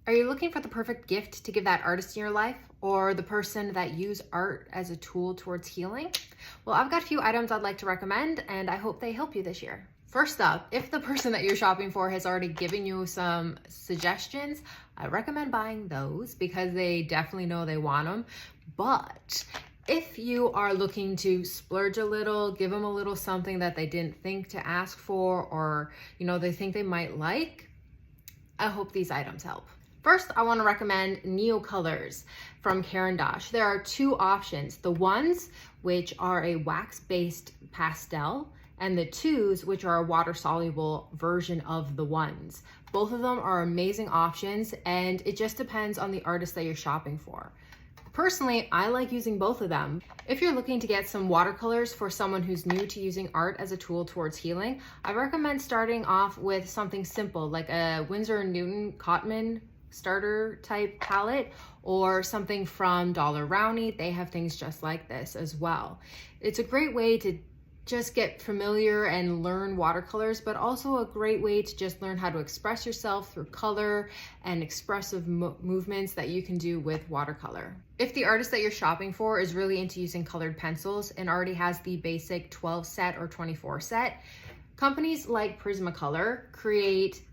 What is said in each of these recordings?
Are you looking for the perfect gift to give that artist in your life or the person that use art as a tool towards healing? Well, I've got a few items I'd like to recommend and I hope they help you this year. First up, if the person that you're shopping for has already given you some suggestions, I recommend buying those because they definitely know they want them. But if you are looking to splurge a little, give them a little something that they didn't think to ask for, or they think they might like, I hope these items help. First, I want to recommend Neocolors from Caran D'Ache. There are two options, the ones which are a wax-based pastel and the twos which are a water-soluble version of the ones. Both of them are amazing options and it just depends on the artist that you're shopping for. Personally, I like using both of them. If you're looking to get some watercolors for someone who's new to using art as a tool towards healing, I recommend starting off with something simple like a Winsor & Newton Cotman starter type palette or something from Daler-Rowney. They have things just like this as well. It's a great way to just get familiar and learn watercolors, but also a great way to just learn how to express yourself through color and expressive movements that you can do with watercolor. If the artist that you're shopping for is really into using colored pencils and already has the basic 12 set or 24 set, companies like Prismacolor create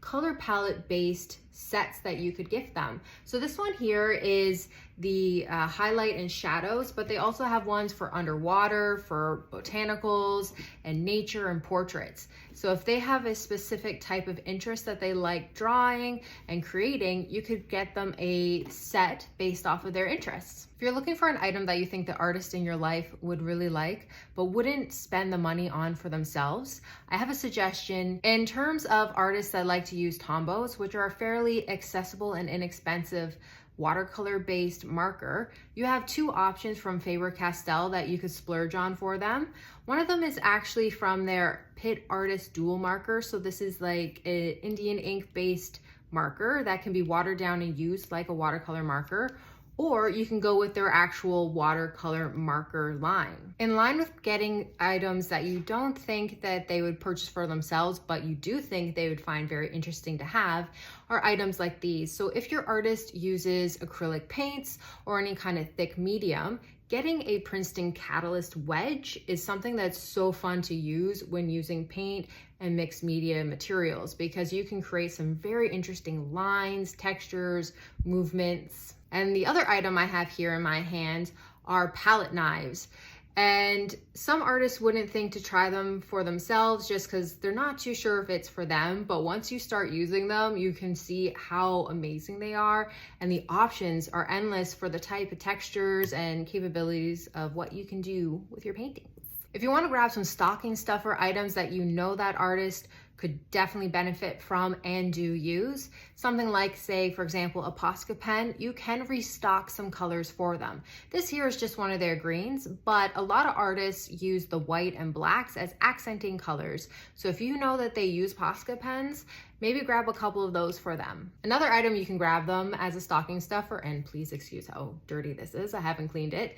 color palette based sets that you could gift them. So this one here is the highlight and shadows, but they also have ones for underwater, for botanicals and nature and portraits. So if they have a specific type of interest that they like drawing and creating, you could get them a set based off of their interests. If you're looking for an item that you think the artist in your life would really like, but wouldn't spend the money on for themselves, I have a suggestion. In terms of artists that like to use Tombos, which are a fairly accessible and inexpensive watercolor based marker, you have two options from Faber Castell that you could splurge on for them. One of them is actually from their Pit Artist Dual Marker. So this is like an Indian ink based marker that can be watered down and used like a watercolor marker, or you can go with their actual watercolor marker line. In line with getting items that you don't think that they would purchase for themselves, but you do think they would find very interesting to have, are items like these. So if your artist uses acrylic paints or any kind of thick medium, getting a Princeton Catalyst Wedge is something that's so fun to use when using paint and mixed media materials, because you can create some very interesting lines, textures, movements. And the other item I have here in my hand are palette knives. And some artists wouldn't think to try them for themselves just because they're not too sure if it's for them. But once you start using them, you can see how amazing they are. And the options are endless for the type of textures and capabilities of what you can do with your paintings. If you want to grab some stocking stuffer items that you know that artist could definitely benefit from and do use, something like, say, for example, a Posca pen, you can restock some colors for them. This here is just one of their greens, but a lot of artists use the white and blacks as accenting colors. So if you know that they use Posca pens, maybe grab a couple of those for them. Another item you can grab them as a stocking stuffer, and please excuse how dirty this is, I haven't cleaned it,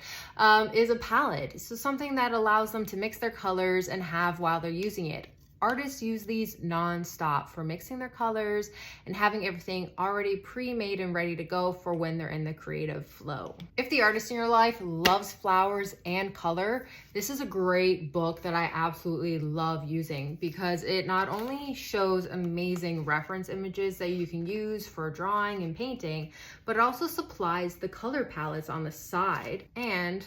is a palette. So something that allows them to mix their colors and have while they're using it. Artists use these non-stop for mixing their colors and having everything already pre-made and ready to go for when they're in the creative flow. If the artist in your life loves flowers and color, this is a great book that I absolutely love using because it not only shows amazing reference images that you can use for drawing and painting, but it also supplies the color palettes on the side and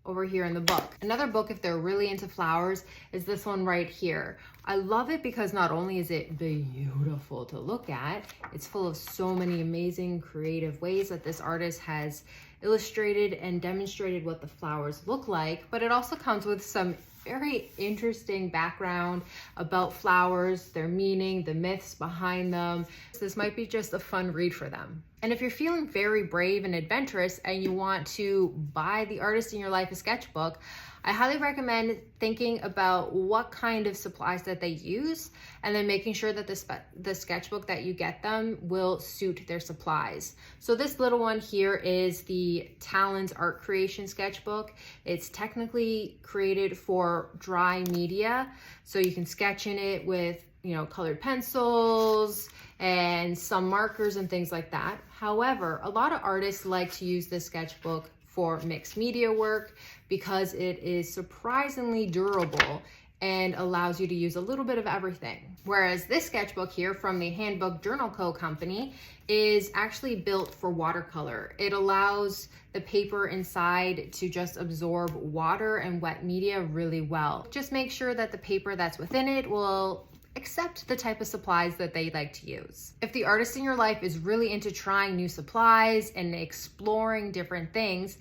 over here in the book. Another book, if they're really into flowers, is this one right here. I love it because not only is it beautiful to look at, it's full of so many amazing creative ways that this artist has illustrated and demonstrated what the flowers look like, but it also comes with some very interesting background about flowers, their meaning, the myths behind them. This might be just a fun read for them. And if you're feeling very brave and adventurous and you want to buy the artist in your life a sketchbook, I highly recommend thinking about what kind of supplies that they use and then making sure that the sketchbook that you get them will suit their supplies. So this little one here is the Talons Art Creation Sketchbook. It's technically created for dry media, so you can sketch in it with colored pencils and some markers and things like that. However, a lot of artists like to use this sketchbook for mixed media work because it is surprisingly durable and allows you to use a little bit of everything. Whereas this sketchbook here from the Handbook Journal Co. company is actually built for watercolor. It allows the paper inside to just absorb water and wet media really well. Just make sure that the paper that's within it will accept the type of supplies that they like to use. If the artist in your life is really into trying new supplies and exploring different things,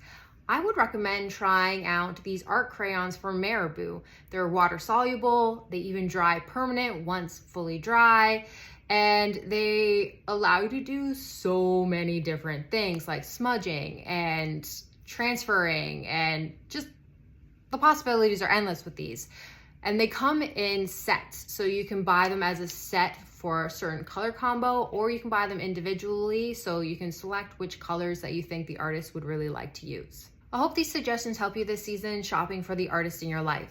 I would recommend trying out these art crayons from Marabu. They're water soluble, they even dry permanent once fully dry, and they allow you to do so many different things like smudging and transferring, and just the possibilities are endless with these. And they come in sets, so you can buy them as a set for a certain color combo, or you can buy them individually so you can select which colors that you think the artist would really like to use. I hope these suggestions help you this season shopping for the artist in your life.